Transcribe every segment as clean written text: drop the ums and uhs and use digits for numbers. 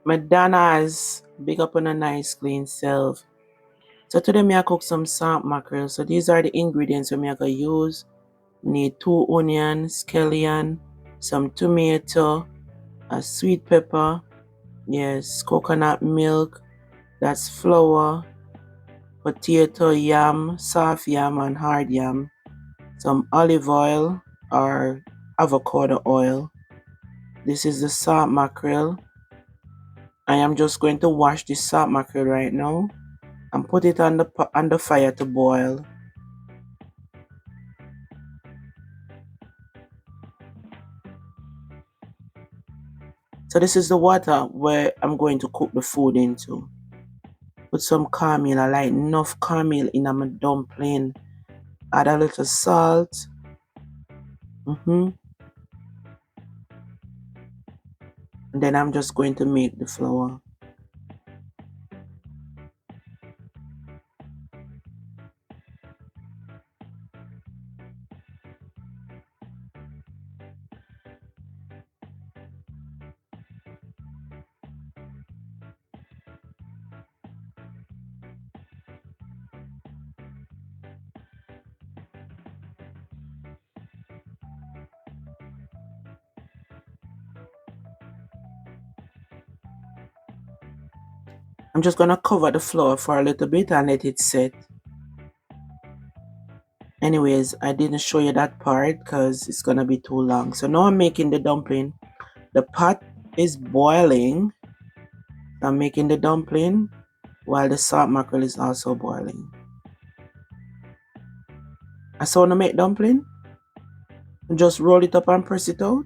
Madonna's big up on a nice clean self. So today me I cook some salt mackerel. So these are the ingredients we me I gonna use. We need 2 onions, scallion, some tomato, a sweet pepper, yes, coconut milk, that's flour, potato, yam, soft yam and hard yam, some olive oil or avocado oil. This is the salt mackerel. I am just going to wash this salt mackerel right now and put it on the fire to boil. So this is the water where I'm going to cook the food into. Put some caramel. I like enough caramel in my dumpling. Add a little salt. And then I'm just going to make the flour. I'm just gonna cover the flour for a little bit and let it set. Anyways, I didn't show you that part because it's gonna be too long. So now I'm making the dumpling. The pot is boiling. I'm making the dumpling while the salt mackerel is also boiling. I saw to make dumpling. Just roll it up and press it out.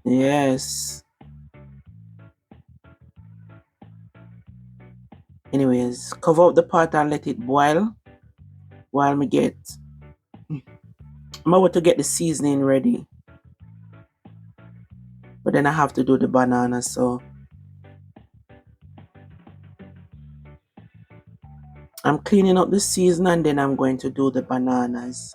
Yes. Anyways, cover up the pot and let it boil while I'm about to get the seasoning ready. But then I have to do the banana, so I'm cleaning up the seasoning and then I'm going to do the bananas.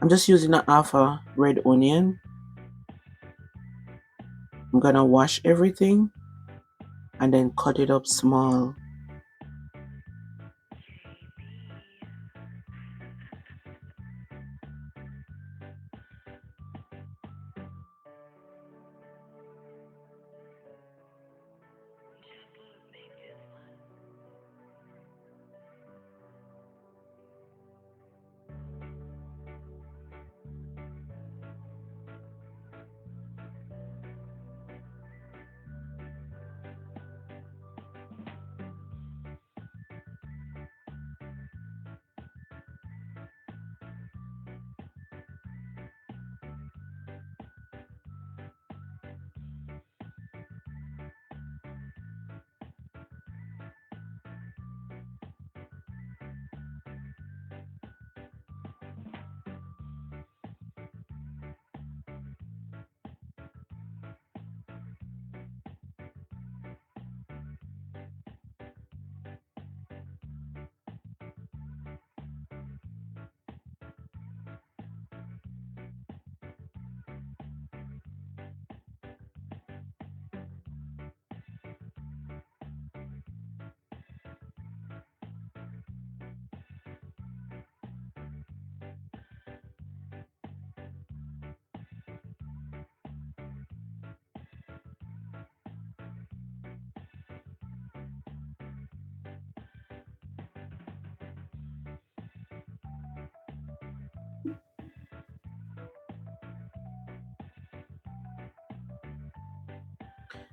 I'm just using a half a red onion. I'm gonna wash everything and then cut it up small.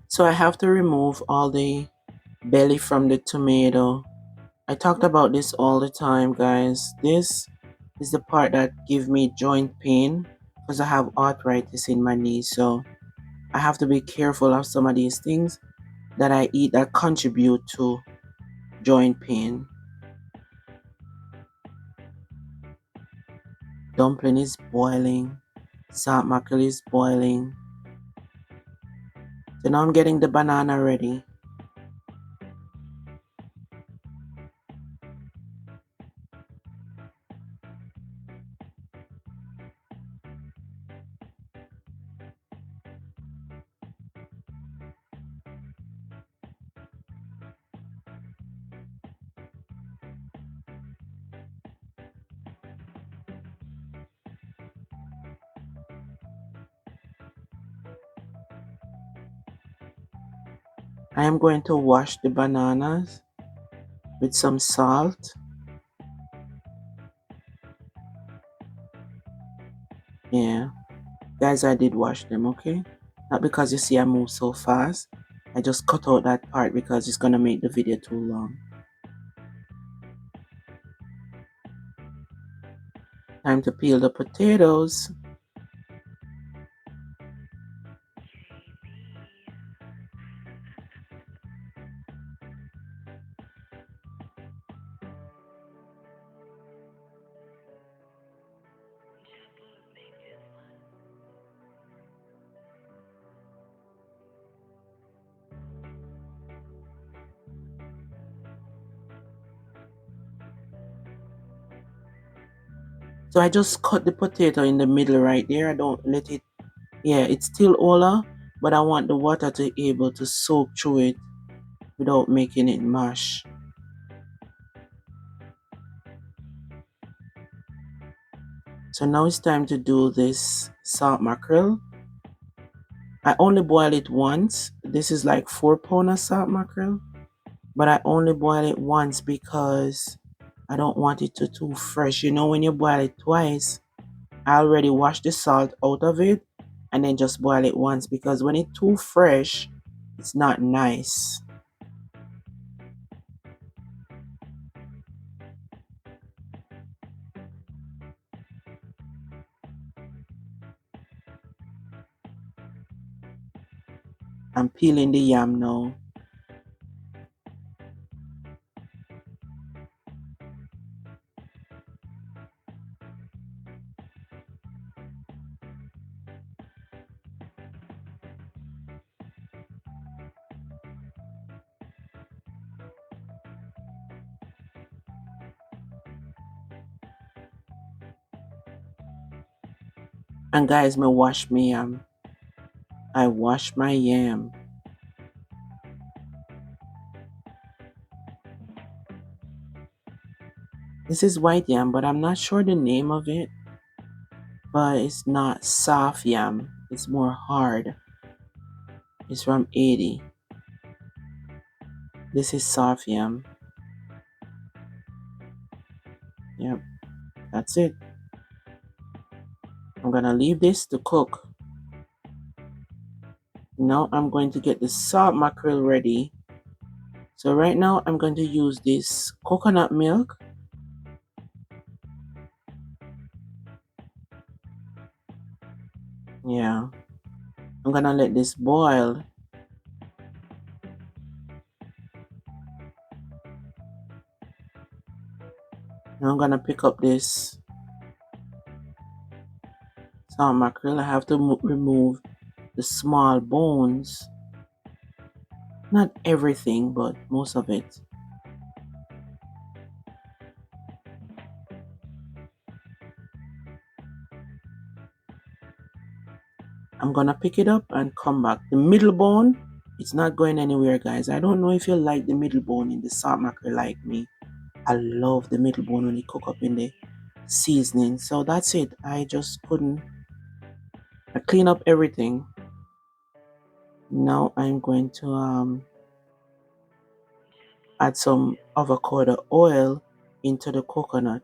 So I have to remove all the belly from the tomato. I talked about this all the time, guys. This is the part that give me joint pain because I have arthritis in my knee. So I have to be careful of some of these things that I eat that contribute to joint pain. Dumpling is boiling. Salt mackerel is boiling. So now I'm getting the banana ready. I am going to wash the bananas with some salt. Yeah, guys, I did wash them, okay? Not because you see I move so fast. I just cut out that part because it's gonna make the video too long. Time to peel the potatoes. So I just cut the potato in the middle right there. I don't let it, yeah, it's still ola, but I want the water to be able to soak through it without making it mash. So now it's time to do this salt mackerel. I only boil it once. This is like 4 pounds of salt mackerel, but I only boil it once because I don't want it to too fresh. You know, when you boil it twice, I already wash the salt out of it and then just boil it once because when it's too fresh, it's not nice. I'm peeling the yam now. And guys, me wash my yam. I wash my yam. This is white yam, but I'm not sure the name of it. But it's not soft yam. It's more hard. It's from 80. This is soft yam. Yep, that's it. I'm gonna leave this to cook. Now I'm going to get the salt mackerel ready. So right now I'm going to use this coconut milk. Yeah, I'm gonna let this boil. Now I'm gonna pick up this salt mackerel. I have to remove the small bones. Not everything, but most of it. I'm gonna pick it up and come back. The middle bone, it's not going anywhere, guys. I don't know if you like the middle bone in the salt mackerel like me. I love the middle bone when it cook up in the seasoning. So that's it. I just couldn't. I clean up everything. Now I'm going to add some avocado oil into the coconut.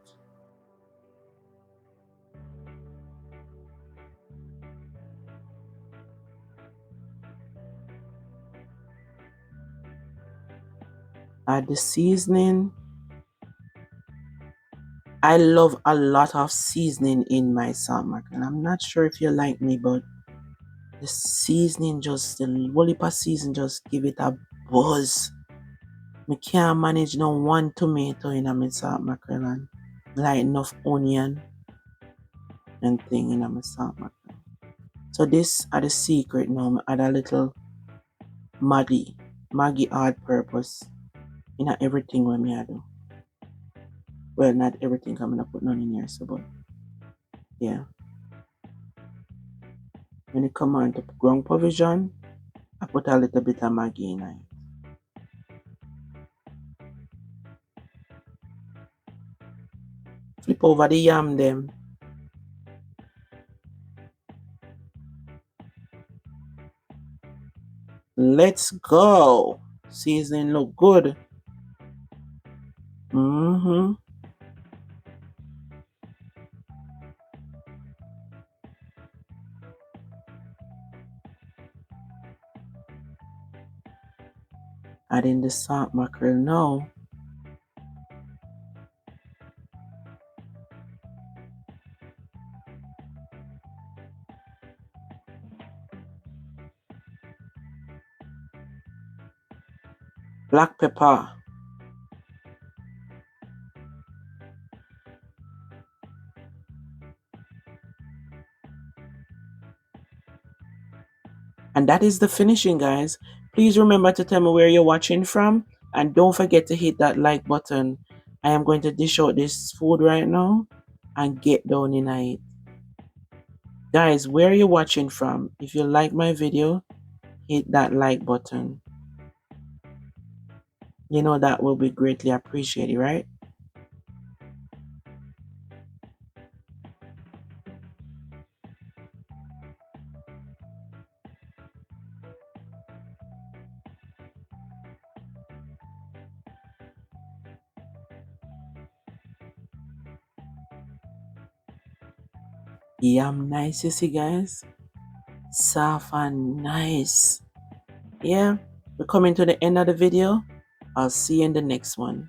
Add the seasoning. I love a lot of seasoning in my salt mackerel. I'm not sure if you like me, but the seasoning just, the whole heap of season just give it a buzz. I can't manage no one tomato in my salt mackerel and like enough onion. and thing in my salt mackerel. So this are the secret now. I add a little Maggi all purpose in everything when me I do. Well, not everything coming up put none in here, so but yeah. When it come on to ground provision, I put a little bit of Maggi in it. Flip over the yam them. Let's go. Seasoning look good. Mm-hmm. Adding the salt mackerel now. Black pepper. And that is the finishing, guys. Please remember to tell me where you're watching from. And don't forget to hit that like button. I am going to dish out this food right now and get down in it. Guys, where you're watching from, if you like my video, hit that like button. You know that will be greatly appreciated, right? Yum nice, you see, guys. Soft and nice. Yeah, we're coming to the end of the video. I'll see you in the next one.